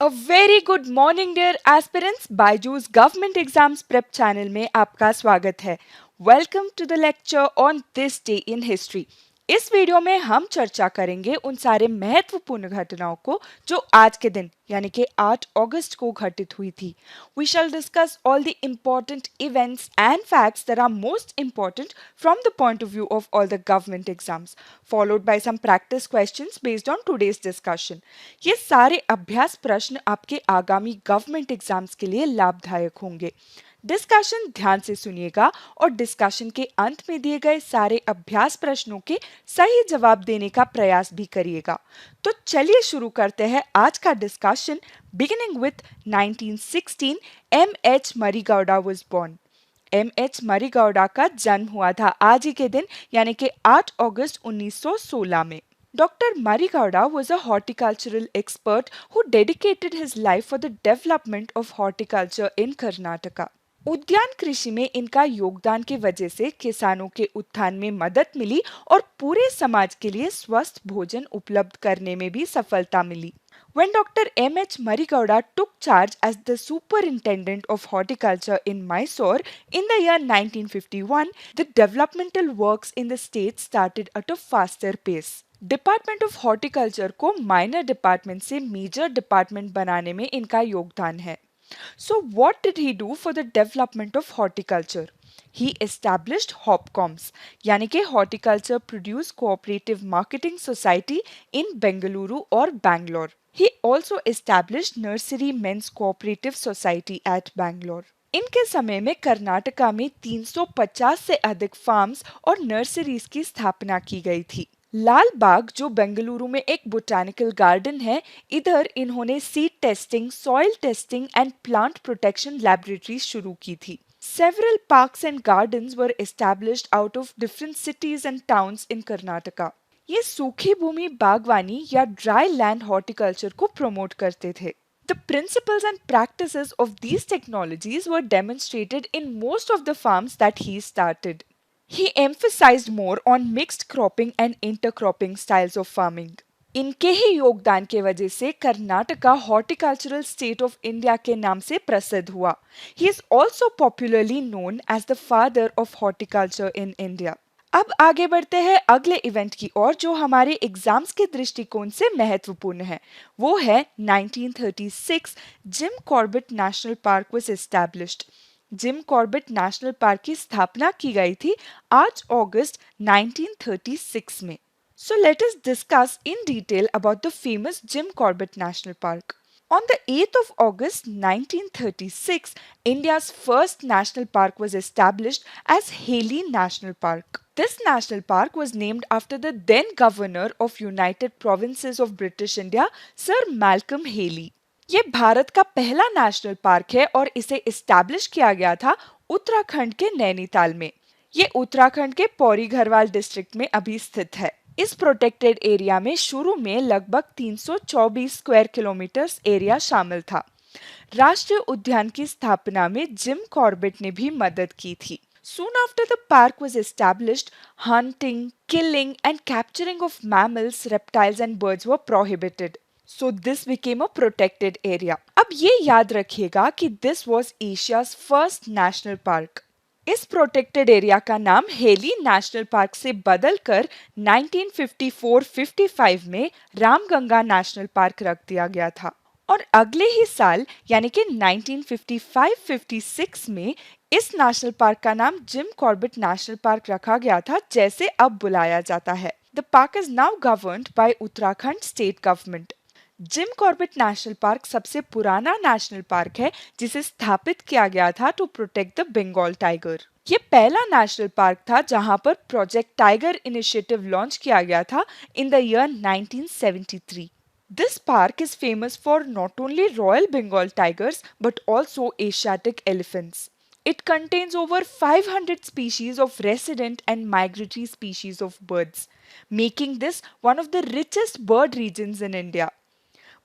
A very good morning dear aspirants. Byju's government exams prep channel में आपका स्वागत है. Welcome to the lecture on this day in history. इस video में हम चर्चा करेंगे उन सारे महत्वपूर्ण घटनाओं को जो आज के दिन यानी कि 8 अगस्त को घटित हुई थी. We shall discuss all the important events and facts that are most important from the point of view of all the government exams, followed by some practice questions based on today's discussion. ये सारे अभ्यास प्रश्न आपके आगामी government exams के लिए लाभदायक होंगे. डिस्कशन ध्यान से सुनिएगा और डिस्कशन के अंत में दिए गए सारे अभ्यास प्रश्नों के सही जवाब देने का प्रयास भी करिएगा. तो चलिए शुरू करते हैं आज का discussion beginning with 1916. M H. Marigowda was born. M H. Marigowda का जन्म हुआ था आज ही के दिन यानी कि 8 अगस्त 1916 में. Dr. Marigauda was a horticultural expert who dedicated his life for the development of horticulture in Karnataka. उद्यान कृषि में इनका योगदान की वजह से किसानों के उत्थान में मदद मिली और पूरे समाज के लिए स्वस्थ भोजन उपलब्ध करने में भी सफलता मिली. When Dr. M.H. Marigauda took charge as the superintendent of horticulture in Mysore in the year 1951, the developmental works in the state started at a faster pace. Department of horticulture को माइनर डिपार्टमेंट से major department बनाने में इनका योगदान है. So what did he do for the development of horticulture? He established HOPCOMs यानी कि Horticulture Produce Cooperative Marketing Society in Bengaluru और Bangalore. He also established Nursery Men's Cooperative Society at Bangalore. इनके समय में कर्नाटका में 350 से अधिक फार्म्स और नर्सरीज की स्थापना की गई थी. लाल बाग जो बेंगलुरु में एक बोटानिकल गार्डन है, इधर इन्होंने seed testing, soil testing and plant protection laboratory शुरू की थी. Several parks and gardens were established out of different cities and towns in Karnataka. ये सूखी भूमि बागवानी या ड्राई लैंड हॉर्टिकल्चर को प्रमोट करते थे. The principles and practices of these technologies were demonstrated in most of the farms that he started. He emphasized more on mixed cropping and intercropping styles of farming. इनके ही योगदान के वजह से Karnataka horticultural state of India के नाम से प्रसिद्ध हुआ. He is also popularly known as the father of horticulture in India. अब आगे बढ़ते हैं अगले इवेंट की ओर जो हमारे एग्जाम्स के दृष्टिकोण से महत्वपूर्ण है. वो है 1936 Jim Corbett National park was established. Jim Corbett National park की स्थापना की गई थी 8 अगस्त 1936 में. So let us discuss in detail about the famous Jim Corbett National Park. On the 8th of August 1936, India's first national park was established as Haley National Park. This national park was named after the then governor of United Provinces of British India, Sir Malcolm Haley. ये भारत का पहला national park है और इसे establish किया गया था उत्तराखंड के नैनीताल में. ये उत्तराखंड के पौड़ी गढ़वाल डिस्ट्रिक्ट में अभी स्थित है. इस प्रोटेक्टेड एरिया में शुरू में लगभग 324 स्क्वायर किलोमीटर्स एरिया शामिल था. राष्ट्रीय उद्यान की स्थापना में जिम कॉर्बेट ने भी मदद की थी. Soon after the park was established, hunting, killing and capturing of mammals, reptiles and birds were prohibited. So this became a protected area. अब ये याद रखिएगा कि this was Asia's first national park. इस प्रोटेक्टेड एरिया का नाम heli National park से बदलकर 1954-55 में रामगंगा नेशनल पार्क रख दिया गया था. और अगले ही साल यानी कि 1955-56 में इस नेशनल पार्क का नाम जिम कॉर्बेट नेशनल पार्क रखा गया था जैसे अब बुलाया जाता है. The park is now governed bye Uttarakhand state government. Jim Corbett National park सबसे पुराना नेशनल पार्क है जिसे स्थापित किया गया था to protect the Bengal tiger. ये पहला नेशनल पार्क था जहां पर प्रोजेक्ट टाइगर इनिशिएटिव लॉन्च किया गया था in the year 1973. This park is famous for not only Royal Bengal tigers but also Asiatic elephants. It contains over 500 species of resident and migratory species of birds, making this one of the richest bird regions in India.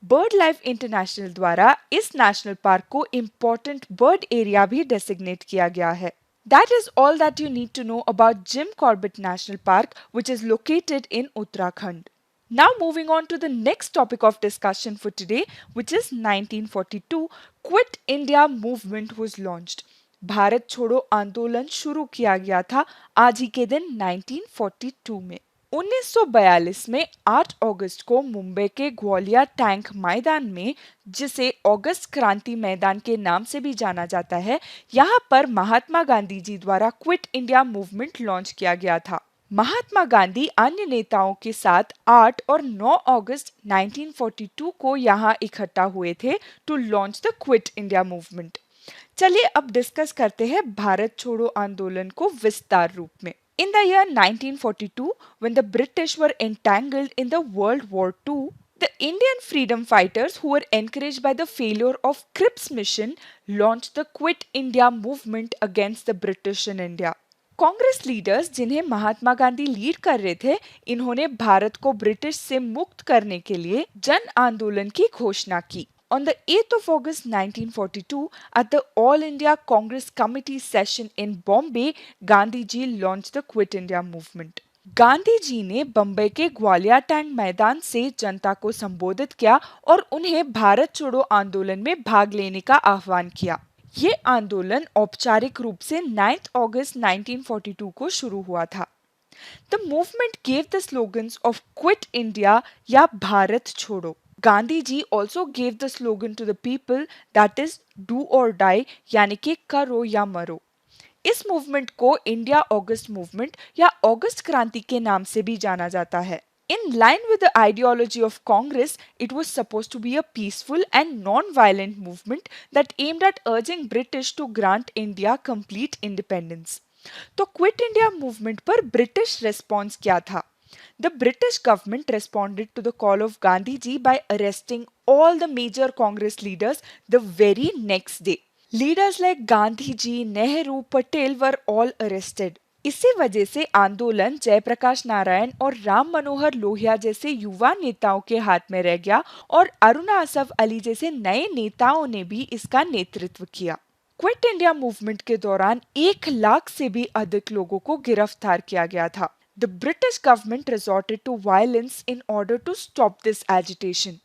Bird life international द्वारा इस national park को important bird area भी designate किया गया है. That is all that you need to know about Jim Corbett National Park, which is located in Uttarakhand. Now moving on to the next topic of discussion for today, which is 1942, Quit India movement was launched. Bharat छोड़ो आंदोलन शुरू किया गया था आज ही के दिन 1942 में। 1942 में 8 अगस्त को मुंबई के ग्वालियर टैंक मैदान में, जिसे अगस्त क्रांति मैदान के नाम से भी जाना जाता है, यहाँ पर महात्मा गांधी जी द्वारा क्विट इंडिया मूवमेंट लॉन्च किया गया था। महात्मा गांधी अन्य नेताओं के साथ 8 और 9 अगस्त 1942 को यहाँ इकट्ठा हुए थे to launch the quit India movement. चलिए अब डिस्कस करते हैं भारत छोड़ो आंदोलन को विस्तार रूप में। In the year 1942, when the British were entangled in the World War II, the Indian freedom fighters, who were encouraged by the failure of Cripps mission, launched the Quit India movement against the British in India. Congress leaders जिन्हें Mahatma Gandhi lead कर रहे थे, इन्होंने भारत को British से मुक्त करने के लिए जन आंदोलन की घोषणा की। On the 8th of August 1942, at the All India Congress Committee session in Bombay, Gandhi ji launched the Quit India movement. Gandhi ji ने बम्बई के ग्वालियर टैंक मैदान से जनता को संबोधित किया और उन्हें भारत छोड़ो आंदोलन में भाग लेने का आह्वान किया। ये आंदोलन औपचारिक रूप से 9 अगस्त 1942 को शुरू हुआ था। The movement gave the slogans of Quit India या भारत छोड़ो। Gandhi ji also gave the slogan to the people, that is do or die, यानी कि करो या मरो। इस मूवमेंट को इंडिया अगस्त मूवमेंट या अगस्त क्रांति के नाम से भी जाना जाता है। In line with the ideology of Congress, it was supposed to be a peaceful and non-violent movement that aimed at urging British to grant India complete independence. तो क्विट इंडिया मूवमेंट पर ब्रिटिश रिस्पॉन्स क्या था? The British government responded to the call of Gandhi ji by arresting all the major Congress leaders the very next day. Leaders like Gandhi ji, Nehru, Patel were all arrested. इसी वजह से आंदोलन जयप्रकाश नारायण और राम मनोहर लोहिया जैसे युवा नेताओं के हाथ में रह गया और अरुणा असफ अली जैसे नए नेताओं ने भी इसका नेतृत्व किया। क्विट इंडिया मूवमेंट के दौरान 1 लाख से भी अधिक लोगों को गिरफ्तार किया गया था। The British government resorted to violence in order to stop this agitation.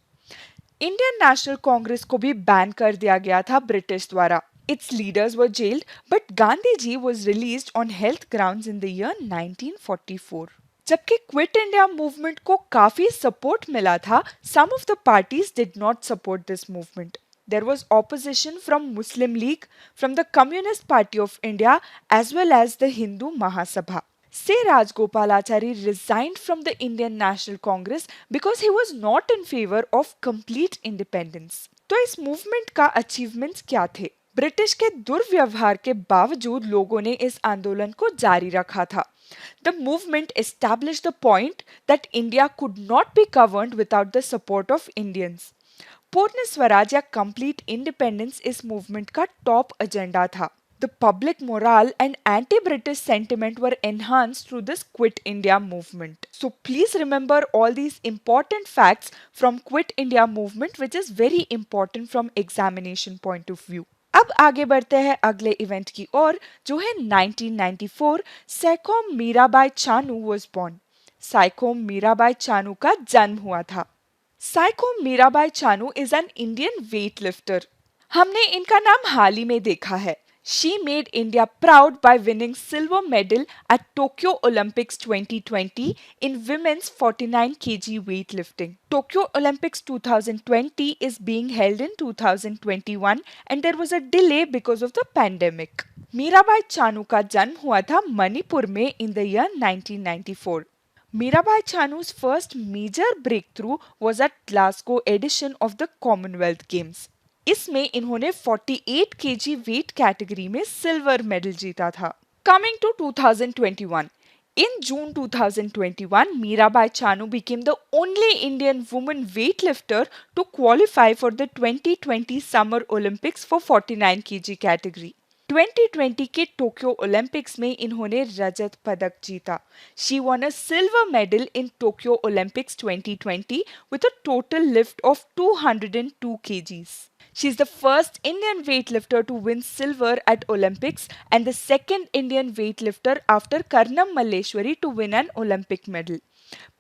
Indian national Congress को भी बैन कर दिया गया था ब्रिटिश द्वारा। Its leaders were jailed, but Gandhi ji was released on health grounds in the year 1944. जबकि quit India movement को काफी सपोर्ट मिला था, some of the parties did not support this movement. There was opposition from Muslim League, from the Communist Party of India, as well as the Hindu Mahasabha. Say Rajgopalachari resigned from the Indian National Congress because he was not in favor of complete independence. तो इस movement का achievements क्या थे? British के दुर्व्यवहार के बावजूद लोगों ने इस आंदोलन को जारी रखा था। The movement established the point that India could not be governed without the support of Indians. पूर्ण स्वराज या कंप्लीट इंडिपेंडेंस इस मूवमेंट का टॉप एजेंडा था। The public morale and anti-British sentiment were enhanced through this Quit India movement. So please remember all these important facts from Quit India movement, which is very important from examination point of view. अब आगे बढ़ते हैं अगले event की ओर, जो है 1994। सैकोम Mirabai Chanu was born. सैकोम Mirabai Chanu का जन्म हुआ था। सैकोम Mirabai Chanu is an Indian weightlifter. हमने इनका नाम हाल ही में देखा है। She made India proud by winning silver medal at Tokyo Olympics 2020 in women's 49 kg weightlifting. Tokyo Olympics 2020 is being held in 2021 and there was a delay because of the pandemic. Mirabai Chanu का जन्म हुआ था मणिपुर में in the year 1994. Mirabai Chanu's first major breakthrough was at Glasgow edition of the Commonwealth Games. इसमें इन्होंने 48 kg weight category में silver medal जीता था। Coming to 2021. In June 2021, Mirabai Chanu became the only Indian woman weightlifter to qualify for the 2020 Summer Olympics for 49 kg category. 2020 के Tokyo Olympics में इन्होंने रजत पदक जीता। She won a silver medal in Tokyo Olympics 2020 with a total lift of 202 kgs. She is the first Indian weightlifter to win silver at Olympics and the second Indian weightlifter after Karnam Malleshwari to win an Olympic medal.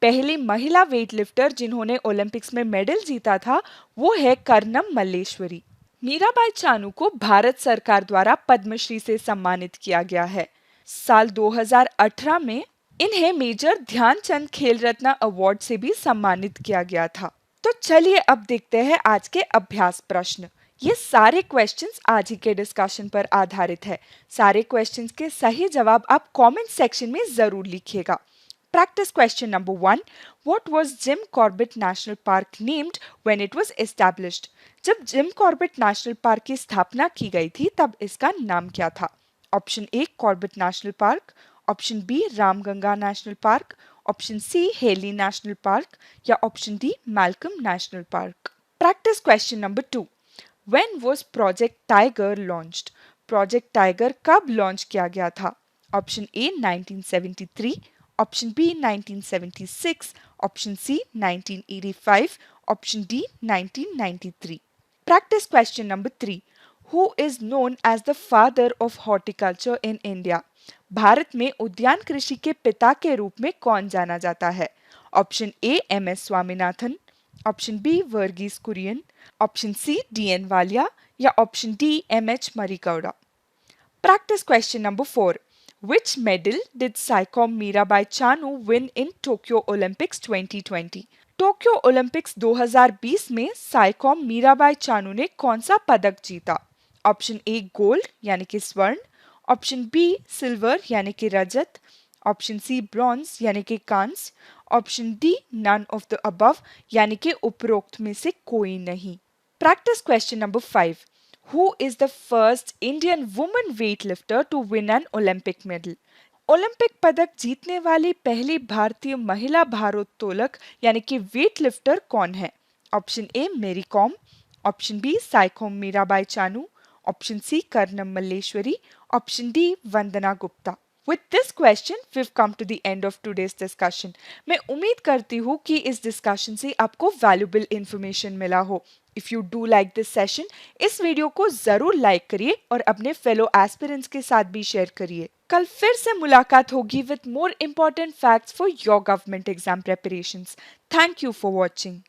पहली महिला weight lifter जिन्होंने Olympics में medal जीता था वो है कर्नम मल्लेश्वरी। मीराबाई चानू को भारत सरकार द्वारा पद्मश्री से सम्मानित किया गया है। साल 2018 में इन्हें मेजर ध्यानचंद खेल रत्न अवार्ड से भी सम्मानित किया गया था। तो चलिए अब देखते हैं आज के अभ्यास प्रश्न। ये सारे क्वेश्चंस आज ही के डिस्कशन पर आधारित है। सारे क्वेश्चंस के सही जवाब आप कमेंट सेक्शन में जरूर लिखिएगा। Practice question number 1. What was Jim Corbett National Park named when it was established? जब जिम कॉर्बेट नेशनल पार्क की स्थापना की गई थी तब इसका नाम क्या था? Option A Corbett National Park, option B Ramganga National Park, option C Hailey National Park या option D Malcolm National Park. Practice question number 2. When was Project Tiger launched? Project Tiger कब लॉन्च किया गया था? Option A 1973, option B 1976, option C 1985, option D 1993। Practice question number 3. Who is known as the father of horticulture in India? Bharat में उद्यान कृषि के पिता के रूप में कौन जाना जाता है? Option A M S Swaminathan, option B Verghese Kurien, option C D N Walia या option D M H Marigowda. Practice question number 4. Which medal did Saikom Mirabai Chanu win in Tokyo Olympics 2020? Tokyo Olympics 2020 में साइकॉम मीराबाई चानू ने कौन सा पदक जीता? ऑप्शन ए गोल्ड यानी कि स्वर्ण, ऑप्शन बी सिल्वर यानी कि रजत, ऑप्शन सी ब्रॉन्ज यानी कि कांस्य, option D none of the above यानी कि उपरोक्त में से कोई नहीं। Practice question number 5. Who is the first Indian woman weightlifter to win an Olympic medal? Olympic पदक जीतने वाली पहली भारतीय महिला भारोत्तोलक यानी कि वेट लिफ्टर कौन है? Option A Mary Kom, option B Saikhom Mirabai Chanu, option C Karnam Malleswari, option D Vandana Gupta. With this question, we've come to the end of today's discussion. मैं उम्मीद करती हूँ कि इस डिस्कशन से आपको वैल्यूबल इंफॉर्मेशन मिला हो। If you do like this session, इस वीडियो को जरूर लाइक करिए और अपने फेलो एस्पिरेंट्स के साथ भी शेयर करिए। कल फिर से मुलाकात होगी with more important facts for your government exam preparations. Thank you for watching.